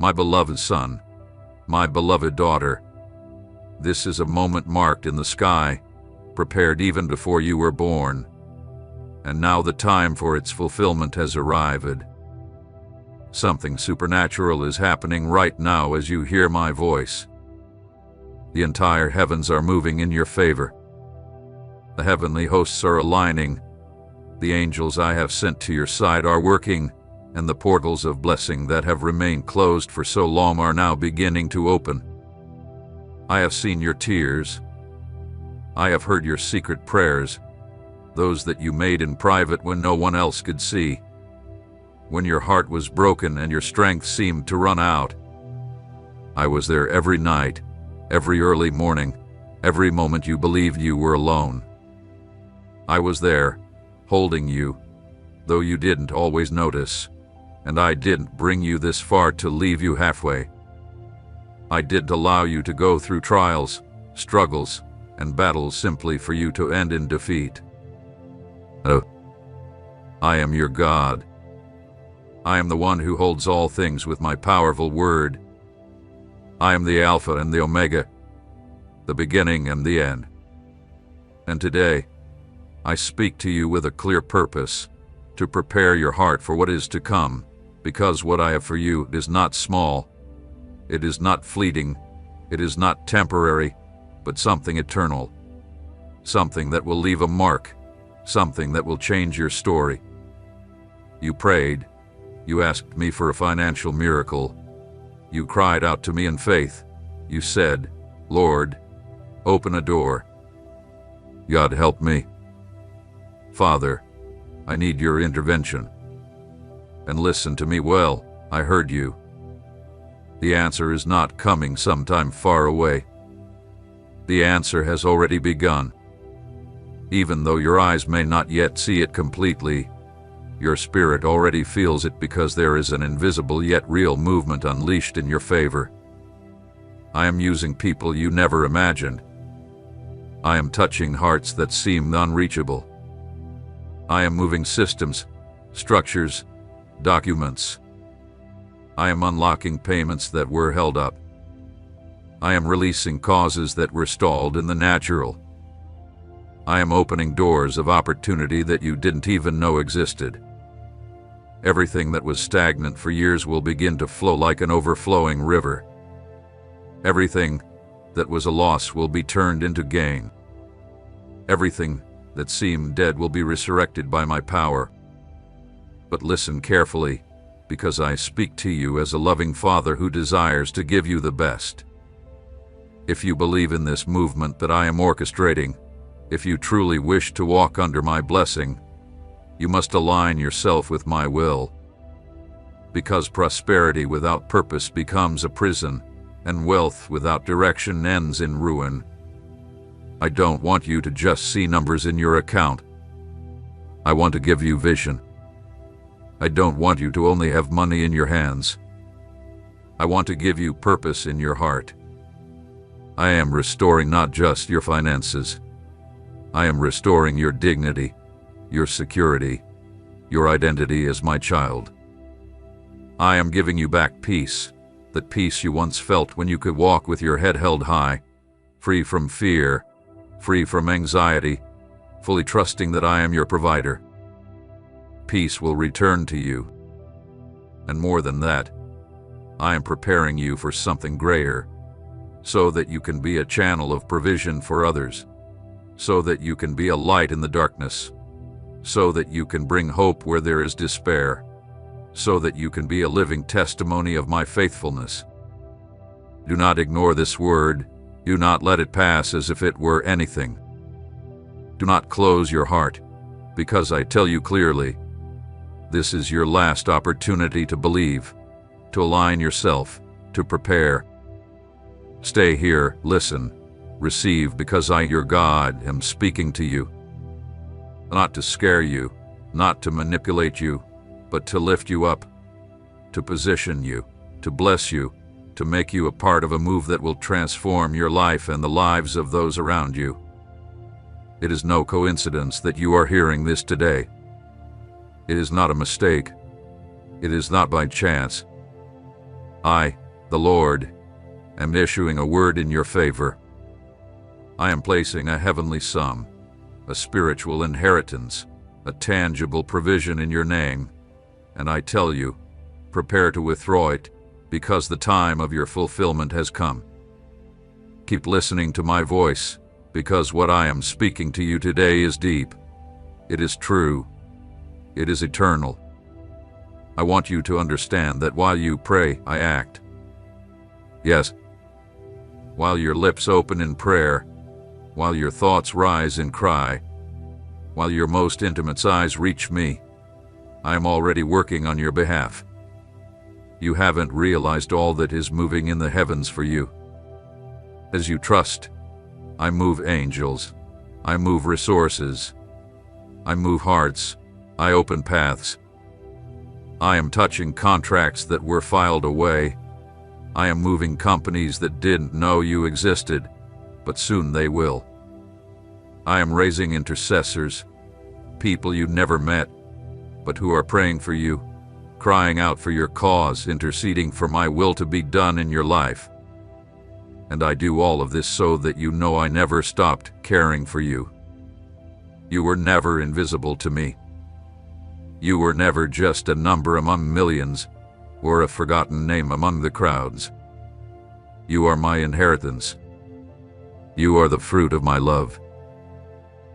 My beloved son, my beloved daughter, this is a moment marked in the sky, prepared even before you were born, and now the time for its fulfillment has arrived. Something supernatural is happening right now as you hear my voice. The entire heavens are moving in your favor. The heavenly hosts are aligning. The angels I have sent to your side are working, and the portals of blessing that have remained closed for so long are now beginning to open. I have seen your tears. I have heard your secret prayers, those that you made in private when no one else could see. When your heart was broken and your strength seemed to run out. I was there every night, every early morning, every moment you believed you were alone. I was there, holding you, though you didn't always notice, and I didn't bring you this far to leave you halfway. I didn't allow you to go through trials, struggles, and battles simply for you to end in defeat. Oh, I am your God. I am the one who holds all things with my powerful word. I am the Alpha and the Omega, the beginning and the end. And today, I speak to you with a clear purpose, to prepare your heart for what is to come, because what I have for you is not small, it is not fleeting, it is not temporary, but something eternal, something that will leave a mark, something that will change your story. You prayed, you asked me for a financial miracle, you cried out to me in faith, you said, Lord, open a door. God help me. Father, I need your intervention. And listen to me well, I heard you. The answer is not coming sometime far away. The answer has already begun. Even though your eyes may not yet see it completely, your spirit already feels it because there is an invisible yet real movement unleashed in your favor. I am using people you never imagined. I am touching hearts that seemed unreachable. I am moving systems, structures, documents. I am unlocking payments that were held up. I am releasing causes that were stalled in the natural. I am opening doors of opportunity that you didn't even know existed. Everything that was stagnant for years will begin to flow like an overflowing river. Everything that was a loss will be turned into gain. Everything that seemed dead will be resurrected by my power. But listen carefully, because I speak to you as a loving Father who desires to give you the best. If you believe in this movement that I am orchestrating, if you truly wish to walk under my blessing, you must align yourself with my will. Because prosperity without purpose becomes a prison, and wealth without direction ends in ruin. I don't want you to just see numbers in your account. I want to give you vision. I don't want you to only have money in your hands. I want to give you purpose in your heart. I am restoring not just your finances. I am restoring your dignity, your security, your identity as my child. I am giving you back peace, that peace you once felt when you could walk with your head held high, free from fear, free from anxiety, fully trusting that I am your provider. Peace will return to you. And more than that, I am preparing you for something greater, so that you can be a channel of provision for others, so that you can be a light in the darkness, so that you can bring hope where there is despair, so that you can be a living testimony of my faithfulness. Do not ignore this word. Do not let it pass as if it were anything. Do not close your heart, because I tell you clearly, this is your last opportunity to believe, to align yourself, to prepare. Stay here, listen, receive, because I, your God, am speaking to you. Not to scare you, not to manipulate you, but to lift you up, to position you, to bless you, to make you a part of a move that will transform your life and the lives of those around you. It is no coincidence that you are hearing this today. It is not a mistake. It is not by chance. I, the Lord, am issuing a word in your favor. I am placing a heavenly sum, a spiritual inheritance, a tangible provision in your name, and I tell you, prepare to withdraw it, because the time of your fulfillment has come. Keep listening to my voice, because what I am speaking to you today is deep. It is true. It is eternal. I want you to understand that while you pray, I act. Yes. While your lips open in prayer, while your thoughts rise in cry, while your most intimate sighs reach me, I am already working on your behalf. You haven't realized all that is moving in the heavens for you. As you trust, I move angels, I move resources, I move hearts, I open paths. I am touching contracts that were filed away. I am moving companies that didn't know you existed, but soon they will. I am raising intercessors, people you never met, but who are praying for you, crying out for your cause, interceding for my will to be done in your life. And I do all of this so that you know I never stopped caring for you. You were never invisible to me. You were never just a number among millions, or a forgotten name among the crowds. You are my inheritance. You are the fruit of my love.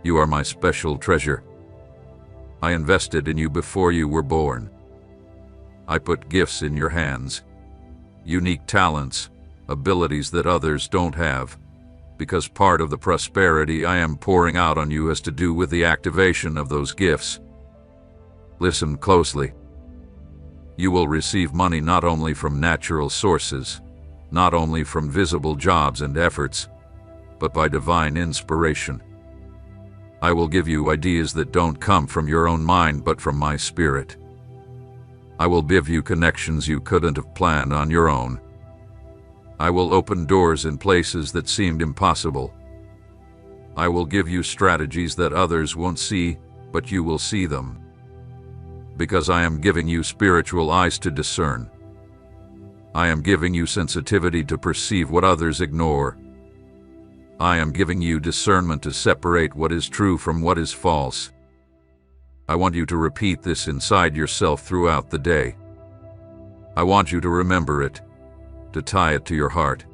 You are my special treasure. I invested in you before you were born. I put gifts in your hands, unique talents, abilities that others don't have, because part of the prosperity I am pouring out on you has to do with the activation of those gifts. Listen closely. You will receive money not only from natural sources, not only from visible jobs and efforts, but by divine inspiration. I will give you ideas that don't come from your own mind but from my spirit. I will give you connections you couldn't have planned on your own. I will open doors in places that seemed impossible. I will give you strategies that others won't see, but you will see them. Because I am giving you spiritual eyes to discern. I am giving you sensitivity to perceive what others ignore. I am giving you discernment to separate what is true from what is false. I want you to repeat this inside yourself throughout the day. I want you to remember it, to tie it to your heart.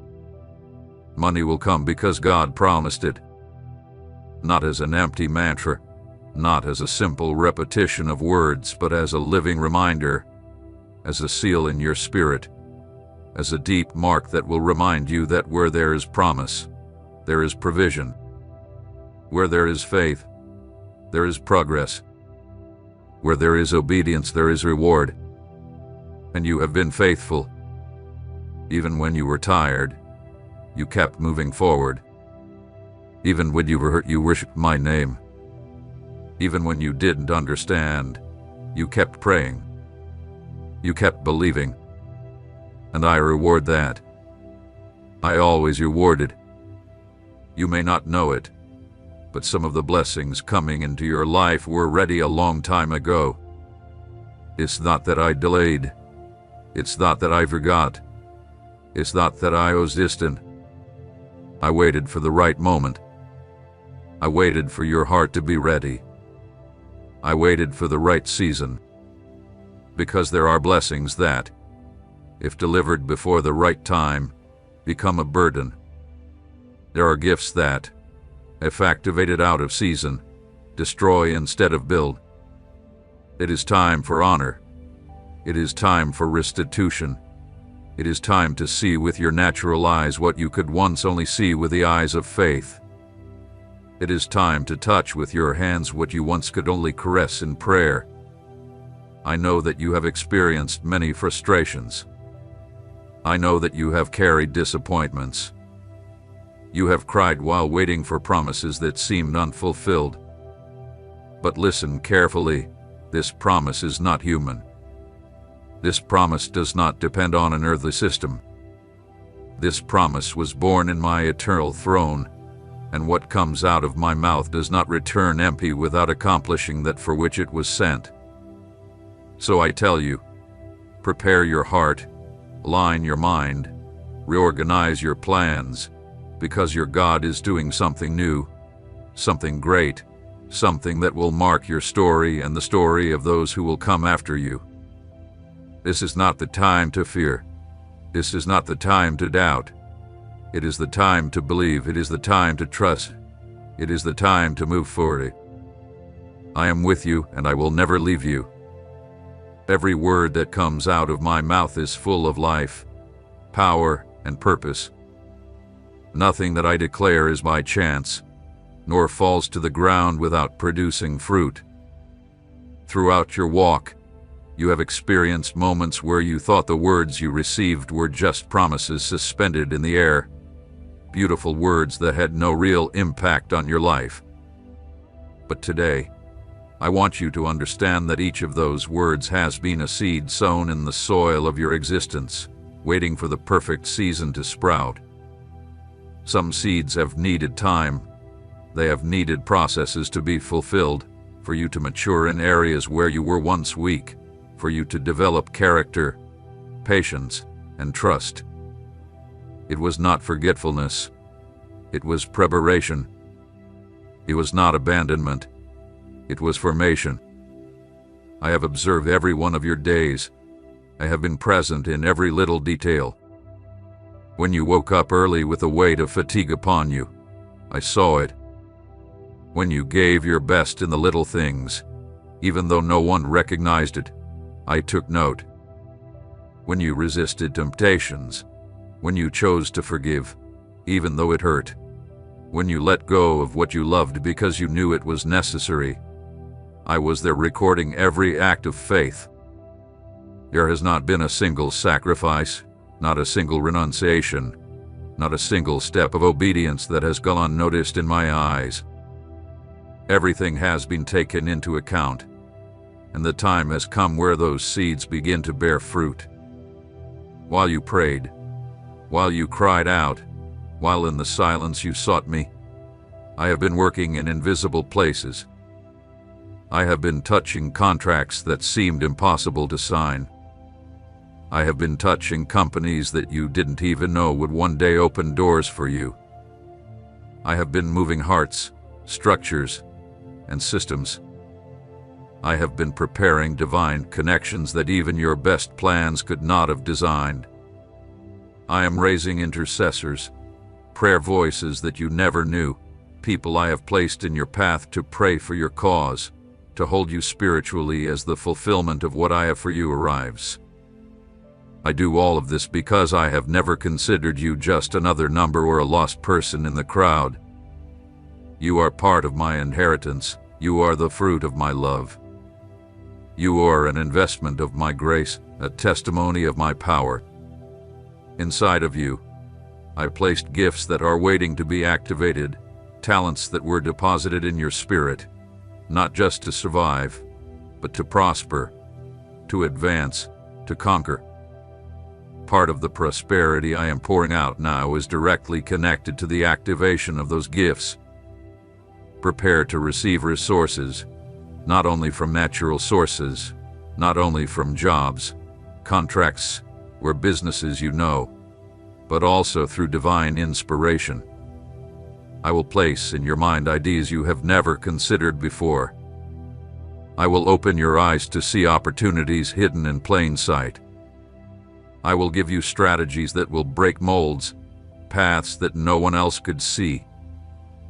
Money will come because God promised it. Not as an empty mantra, not as a simple repetition of words, but as a living reminder, as a seal in your spirit, as a deep mark that will remind you that where there is promise, there is provision. Where there is faith, there is progress. Where there is obedience, there is reward. And you have been faithful. Even when you were tired, you kept moving forward. Even when you were hurt, you worshiped my name. Even when you didn't understand, you kept praying. You kept believing. And I reward that. I always rewarded. You may not know it, but some of the blessings coming into your life were ready a long time ago. It's not that I delayed. It's not that I forgot. It's not that I was distant. I waited for the right moment. I waited for your heart to be ready. I waited for the right season. Because there are blessings that, if delivered before the right time, become a burden. There are gifts that, if activated out of season, destroy instead of build. It is time for honor. It is time for restitution. It is time to see with your natural eyes what you could once only see with the eyes of faith. It is time to touch with your hands what you once could only caress in prayer. I know that you have experienced many frustrations. I know that you have carried disappointments. You have cried while waiting for promises that seemed unfulfilled. But listen carefully, this promise is not human. This promise does not depend on an earthly system. This promise was born in my eternal throne, and what comes out of my mouth does not return empty without accomplishing that for which it was sent. So I tell you, prepare your heart, Align your mind, reorganize your plans, because your God is doing something new, something great, something that will mark your story and the story of those who will come after you. This is not the time to fear. This is not the time to doubt. It is the time to believe. It is the time to trust. It is the time to move forward. I am with you, and I will never leave you. Every word that comes out of my mouth is full of life, power, and purpose. Nothing that I declare is by chance, nor falls to the ground without producing fruit. Throughout your walk, you have experienced moments where you thought the words you received were just promises suspended in the air, beautiful words that had no real impact on your life. But today, I want you to understand that each of those words has been a seed sown in the soil of your existence, waiting for the perfect season to sprout. Some seeds have needed time. They have needed processes to be fulfilled, for you to mature in areas where you were once weak, for you to develop character, patience, and trust. It was not forgetfulness. It was preparation. It was not abandonment. It was formation. I have observed every one of your days. I have been present in every little detail. When you woke up early with the weight of fatigue upon you, I saw it. When you gave your best in the little things, even though no one recognized it, I took note. When you resisted temptations, when you chose to forgive, even though it hurt, when you let go of what you loved because you knew it was necessary, I was there recording every act of faith. There has not been a single sacrifice, not a single renunciation, not a single step of obedience that has gone unnoticed in my eyes. Everything has been taken into account, and the time has come where those seeds begin to bear fruit. While you prayed, while you cried out, while in the silence you sought me, I have been working in invisible places. I have been touching contracts that seemed impossible to sign. I have been touching companies that you didn't even know would one day open doors for you. I have been moving hearts, structures, and systems. I have been preparing divine connections that even your best plans could not have designed. I am raising intercessors, prayer voices that you never knew, people I have placed in your path to pray for your cause, to hold you spiritually as the fulfillment of what I have for you arrives. I do all of this because I have never considered you just another number or a lost person in the crowd. You are part of my inheritance. You are the fruit of my love. You are an investment of my grace, a testimony of my power. Inside of you, I placed gifts that are waiting to be activated, talents that were deposited in your spirit, not just to survive, but to prosper, to advance, to conquer. Part of the prosperity I am pouring out now is directly connected to the activation of those gifts. Prepare to receive resources, not only from natural sources, not only from jobs, contracts, or businesses you know, but also through divine inspiration. I will place in your mind ideas you have never considered before. I will open your eyes to see opportunities hidden in plain sight. I will give you strategies that will break molds, paths that no one else could see,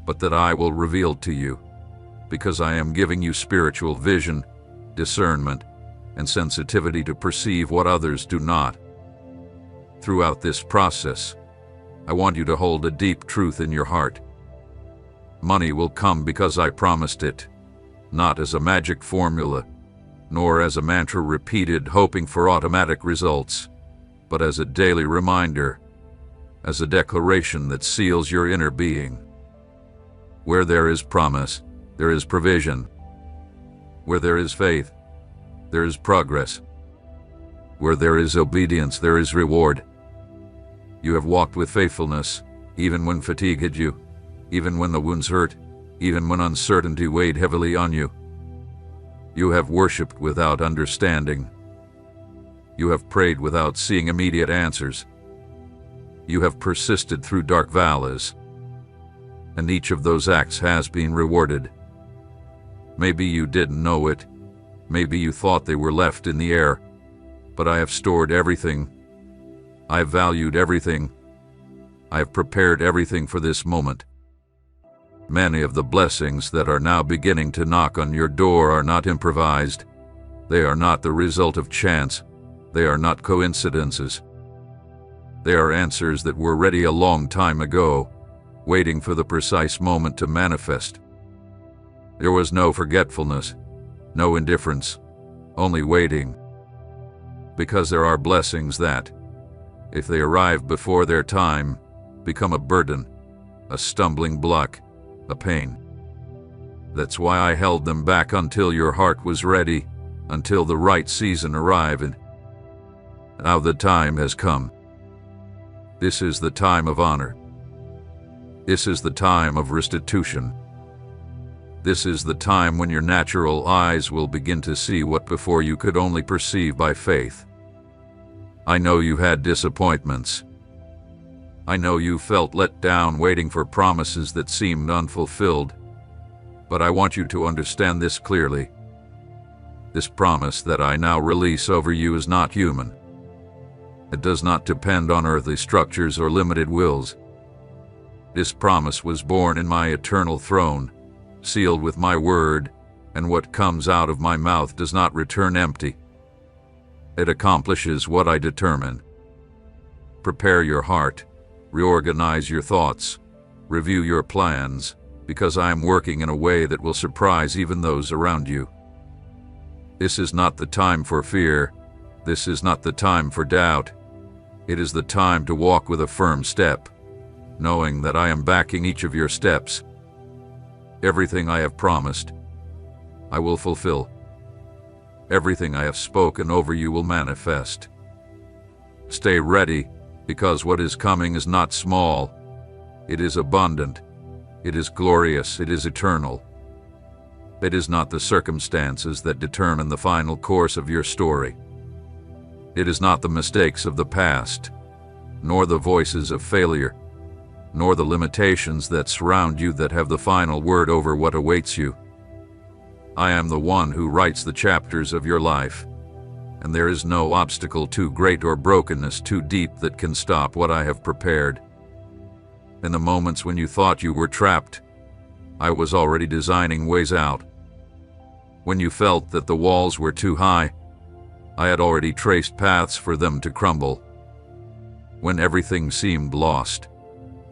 but that I will reveal to you, because I am giving you spiritual vision, discernment, and sensitivity to perceive what others do not. Throughout this process, I want you to hold a deep truth in your heart. Money will come because I promised it, not as a magic formula, nor as a mantra repeated hoping for automatic results, but as a daily reminder, as a declaration that seals your inner being. Where there is promise, there is provision. Where there is faith, there is progress. Where there is obedience, there is reward. You have walked with faithfulness, even when fatigue hit you, even when the wounds hurt, even when uncertainty weighed heavily on you. You have worshipped without understanding. You have prayed without seeing immediate answers. You have persisted through dark valleys, and each of those acts has been rewarded. Maybe you didn't know it. Maybe you thought they were left in the air, but I have stored everything. I have valued everything. I have prepared everything for this moment. Many of the blessings that are now beginning to knock on your door are not improvised. They are not the result of chance. They are not coincidences. They are answers that were ready a long time ago, waiting for the precise moment to manifest. There was no forgetfulness, no indifference, only waiting. Because there are blessings that, if they arrive before their time, become a burden, a stumbling block, a pain. That's why I held them back until your heart was ready, until the right season arrived. And now the time has come. This is the time of honor. This is the time of restitution. This is the time when your natural eyes will begin to see what before you could only perceive by faith. I know you had disappointments. I know you felt let down waiting for promises that seemed unfulfilled. But I want you to understand this clearly. This promise that I now release over you is not human. It does not depend on earthly structures or limited wills. This promise was born in my eternal throne, sealed with my word, and what comes out of my mouth does not return empty. It accomplishes what I determine. Prepare your heart, reorganize your thoughts, review your plans, because I am working in a way that will surprise even those around you. This is not the time for fear. This is not the time for doubt. It is the time to walk with a firm step, knowing that I am backing each of your steps. Everything I have promised, I will fulfill. Everything I have spoken over you will manifest. Stay ready, because what is coming is not small. It is abundant. It is glorious. It is eternal. It is not the circumstances that determine the final course of your story. It is not the mistakes of the past, nor the voices of failure, nor the limitations that surround you that have the final word over what awaits you. I am the one who writes the chapters of your life, and there is no obstacle too great or brokenness too deep that can stop what I have prepared. In the moments when you thought you were trapped, I was already designing ways out. When you felt that the walls were too high, I had already traced paths for them to crumble. When everything seemed lost,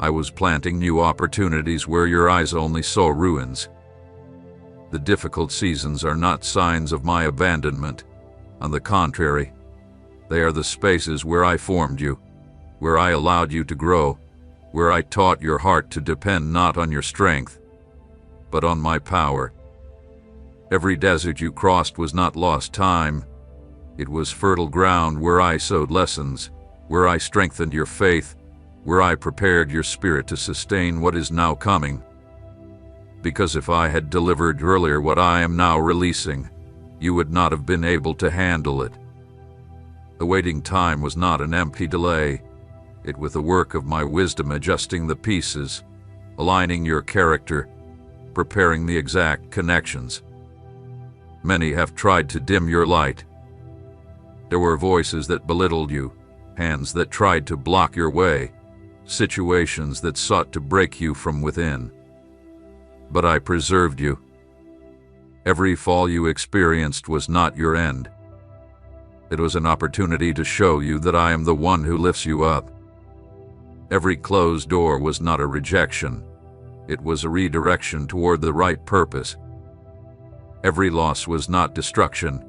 I was planting new opportunities where your eyes only saw ruins. The difficult seasons are not signs of my abandonment. On the contrary, they are the spaces where I formed you, where I allowed you to grow, where I taught your heart to depend not on your strength, but on my power. Every desert you crossed was not lost time. It was fertile ground where I sowed lessons, where I strengthened your faith, where I prepared your spirit to sustain what is now coming. Because if I had delivered earlier what I am now releasing, you would not have been able to handle it. The waiting time was not an empty delay. It was the work of my wisdom adjusting the pieces, aligning your character, preparing the exact connections. Many have tried to dim your light. There were voices that belittled you, hands that tried to block your way, situations that sought to break you from within. But I preserved you. Every fall you experienced was not your end. It was an opportunity to show you that I am the one who lifts you up. Every closed door was not a rejection. It was a redirection toward the right purpose. Every loss was not destruction.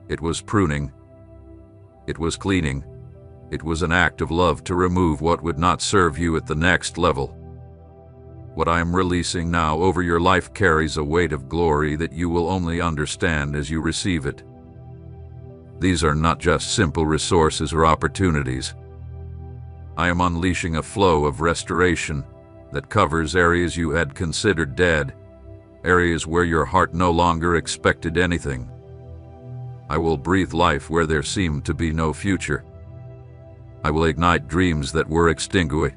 It was pruning. It was cleaning. It was an act of love to remove what would not serve you at the next level. What I am releasing now over your life carries a weight of glory that you will only understand as you receive it. These are not just simple resources or opportunities. I am unleashing a flow of restoration that covers areas you had considered dead, areas where your heart no longer expected anything. I will breathe life where there seemed to be no future. I will ignite dreams that were extinguished.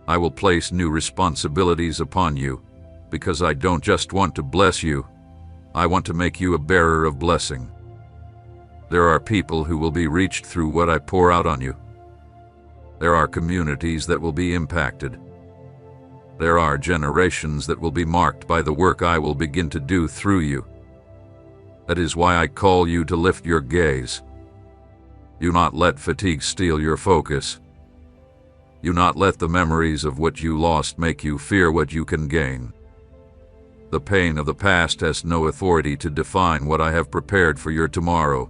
I will place new responsibilities upon you, because I don't just want to bless you, I want to make you a bearer of blessing. There are people who will be reached through what I pour out on you. There are communities that will be impacted. There are generations that will be marked by the work I will begin to do through you. That is why I call you to lift your gaze. Do not let fatigue steal your focus. Do not let the memories of what you lost make you fear what you can gain. The pain of the past has no authority to define what I have prepared for your tomorrow.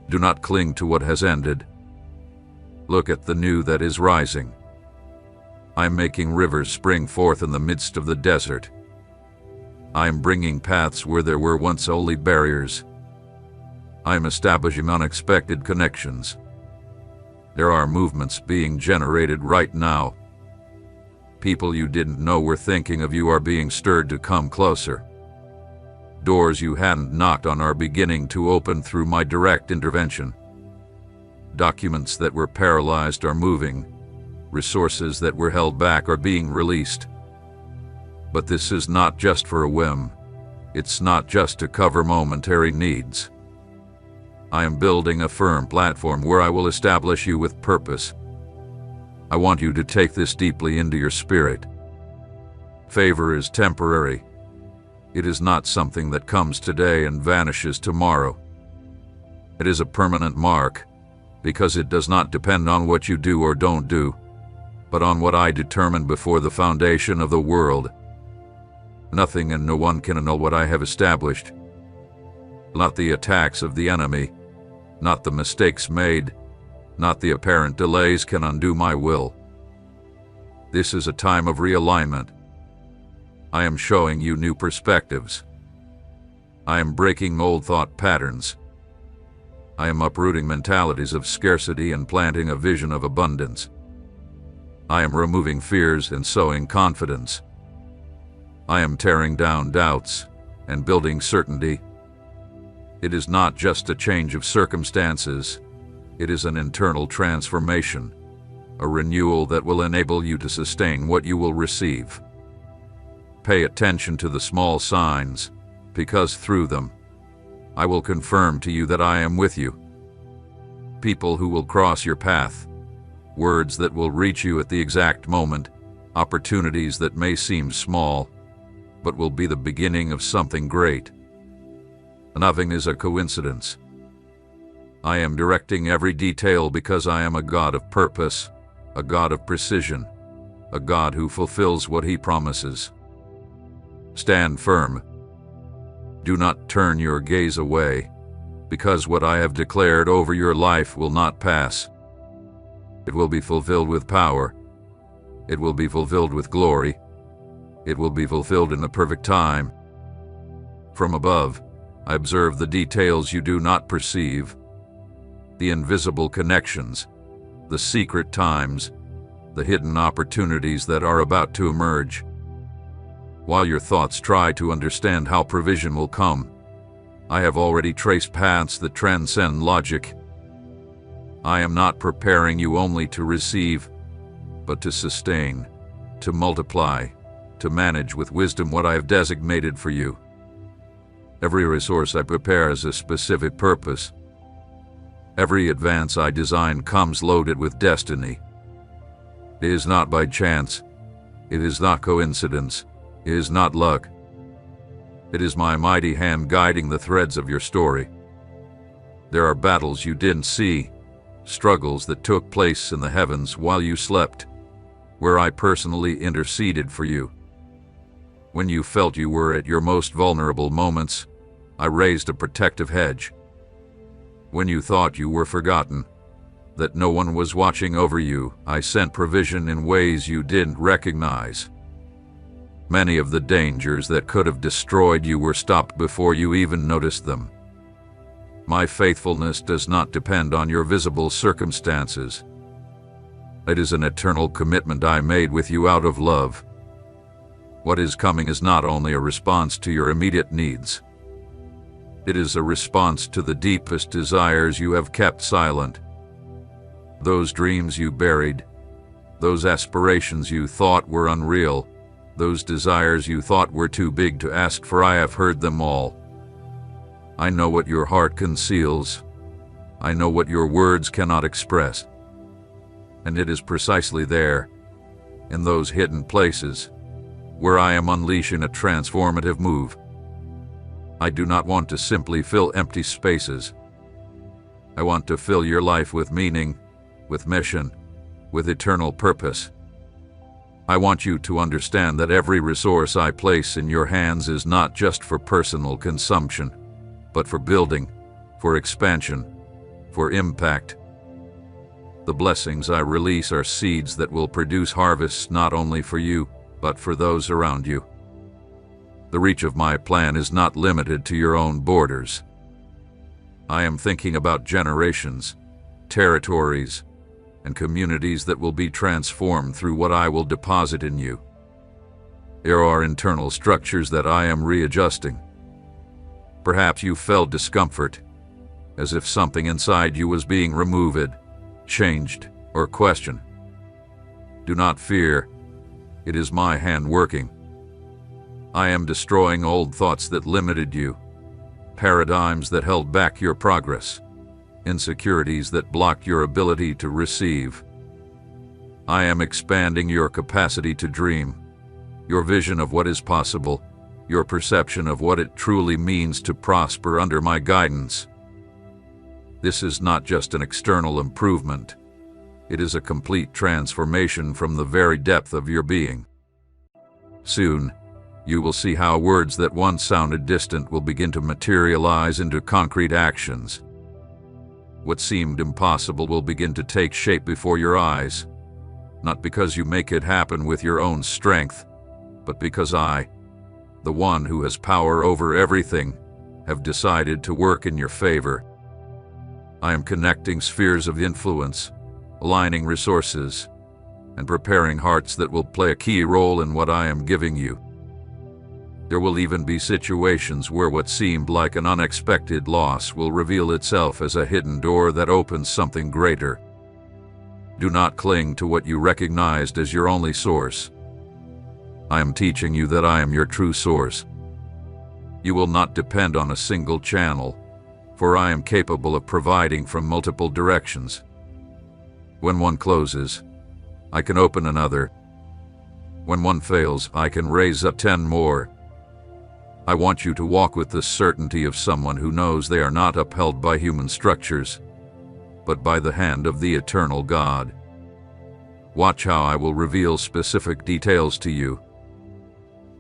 Do not cling to what has ended. Look at the new that is rising. I am making rivers spring forth in the midst of the desert. I am bringing paths where there were once only barriers. I am establishing unexpected connections. There are movements being generated right now. People you didn't know were thinking of you are being stirred to come closer. Doors you hadn't knocked on are beginning to open through my direct intervention. Documents that were paralyzed are moving. Resources that were held back are being released. But this is not just for a whim. It's not just to cover momentary needs. I am building a firm platform where I will establish you with purpose. I want you to take this deeply into your spirit. Favor is temporary. It is not something that comes today and vanishes tomorrow. It is a permanent mark, because it does not depend on what you do or don't do, but on what I determined before the foundation of the world. Nothing and no one can annul what I have established. Not the attacks of the enemy, not the mistakes made, not the apparent delays can undo my will. This is a time of realignment. I am showing you new perspectives. I am breaking old thought patterns. I am uprooting mentalities of scarcity and planting a vision of abundance. I am removing fears and sowing confidence. I am tearing down doubts and building certainty. It is not just a change of circumstances. It is an internal transformation, a renewal that will enable you to sustain what you will receive. Pay attention to the small signs, because through them, I will confirm to you that I am with you. People who will cross your path, words that will reach you at the exact moment, opportunities that may seem small, but will be the beginning of something great. Nothing is a coincidence. I am directing every detail because I am a God of purpose, a God of precision, a God who fulfills what He promises. Stand firm. Do not turn your gaze away, because what I have declared over your life will not pass. It will be fulfilled with power. It will be fulfilled with glory. It will be fulfilled in the perfect time. From above, I observe the details you do not perceive, the invisible connections, the secret times, the hidden opportunities that are about to emerge. While your thoughts try to understand how provision will come, I have already traced paths that transcend logic. I am not preparing you only to receive, but to sustain, to multiply, to manage with wisdom what I have designated for you. Every resource I prepare has a specific purpose. Every advance I design comes loaded with destiny. It is not by chance. It is not coincidence. It is not luck. It is my mighty hand guiding the threads of your story. There are battles you didn't see, struggles that took place in the heavens while you slept, where I personally interceded for you. When you felt you were at your most vulnerable moments, I raised a protective hedge. When you thought you were forgotten, that no one was watching over you, I sent provision in ways you didn't recognize. Many of the dangers that could have destroyed you were stopped before you even noticed them. My faithfulness does not depend on your visible circumstances. It is an eternal commitment I made with you out of love. What is coming is not only a response to your immediate needs. It is a response to the deepest desires you have kept silent. Those dreams you buried, those aspirations you thought were unreal, those desires you thought were too big to ask for, I have heard them all. I know what your heart conceals. I know what your words cannot express. And it is precisely there, in those hidden places, where I am unleashing a transformative move. I do not want to simply fill empty spaces. I want to fill your life with meaning, with mission, with eternal purpose. I want you to understand that every resource I place in your hands is not just for personal consumption, but for building, for expansion, for impact. The blessings I release are seeds that will produce harvests not only for you, but for those around you. The reach of my plan is not limited to your own borders. I am thinking about generations, territories, and communities that will be transformed through what I will deposit in you. There are internal structures that I am readjusting. Perhaps you felt discomfort, as if something inside you was being removed, changed, or questioned. Do not fear. It is my hand working. I am destroying old thoughts that limited you, paradigms that held back your progress, insecurities that blocked your ability to receive. I am expanding your capacity to dream, your vision of what is possible, your perception of what it truly means to prosper under my guidance. This is not just an external improvement. It is a complete transformation from the very depth of your being. Soon, you will see how words that once sounded distant will begin to materialize into concrete actions. What seemed impossible will begin to take shape before your eyes, not because you make it happen with your own strength, but because I, the one who has power over everything, have decided to work in your favor. I am connecting spheres of influence, aligning resources, and preparing hearts that will play a key role in what I am giving you. There will even be situations where what seemed like an unexpected loss will reveal itself as a hidden door that opens something greater. Do not cling to what you recognized as your only source. I am teaching you that I am your true source. You will not depend on a single channel, for I am capable of providing from multiple directions. When one closes, I can open another. When one fails, I can raise up 10 more. I want you to walk with the certainty of someone who knows they are not upheld by human structures, but by the hand of the eternal God. Watch how I will reveal specific details to you.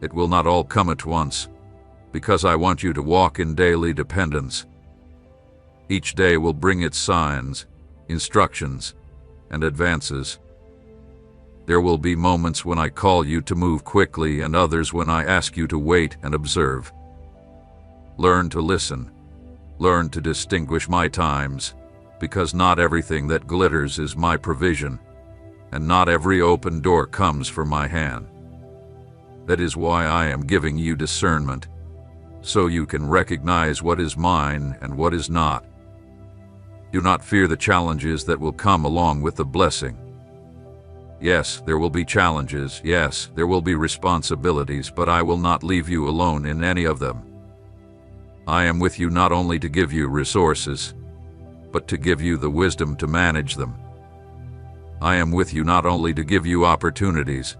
It will not all come at once, because I want you to walk in daily dependence. Each day will bring its signs, instructions, and advances. There will be moments when I call you to move quickly and others when I ask you to wait and observe. Learn to listen. Learn to distinguish my times, because not everything that glitters is my provision, and not every open door comes from my hand. That is why I am giving you discernment, so you can recognize what is mine and what is not. Do not fear the challenges that will come along with the blessing. Yes, there will be challenges. Yes, there will be responsibilities, but I will not leave you alone in any of them. I am with you not only to give you resources, but to give you the wisdom to manage them. I am with you not only to give you opportunities,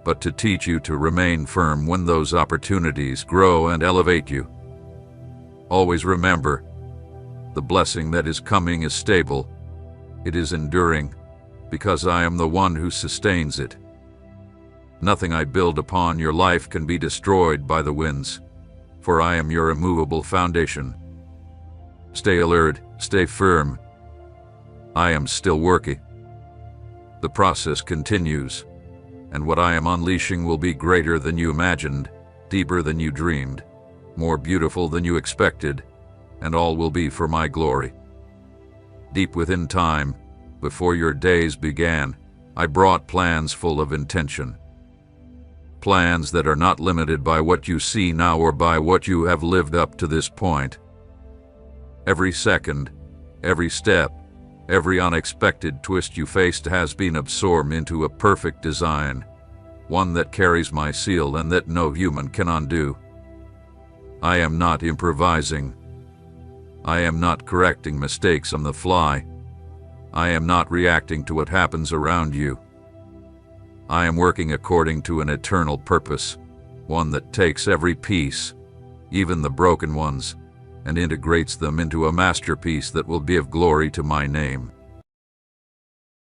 but to teach you to remain firm when those opportunities grow and elevate you. Always remember, the blessing that is coming is stable. It is enduring, because I am the one who sustains it. Nothing I build upon your life can be destroyed by the winds, for I am your immovable foundation. Stay alert, stay firm. I am still working. The process continues, and what I am unleashing will be greater than you imagined, deeper than you dreamed, more beautiful than you expected, and all will be for my glory. Deep within time, before your days began, I brought plans full of intention. Plans that are not limited by what you see now or by what you have lived up to this point, Every second, every step, every unexpected twist you faced has been absorbed into a perfect design, one that carries my seal and that no human can undo. I am not improvising. I am not correcting mistakes on the fly. I am not reacting to what happens around you. I am working according to an eternal purpose, one that takes every piece, even the broken ones, and integrates them into a masterpiece that will give glory to my name.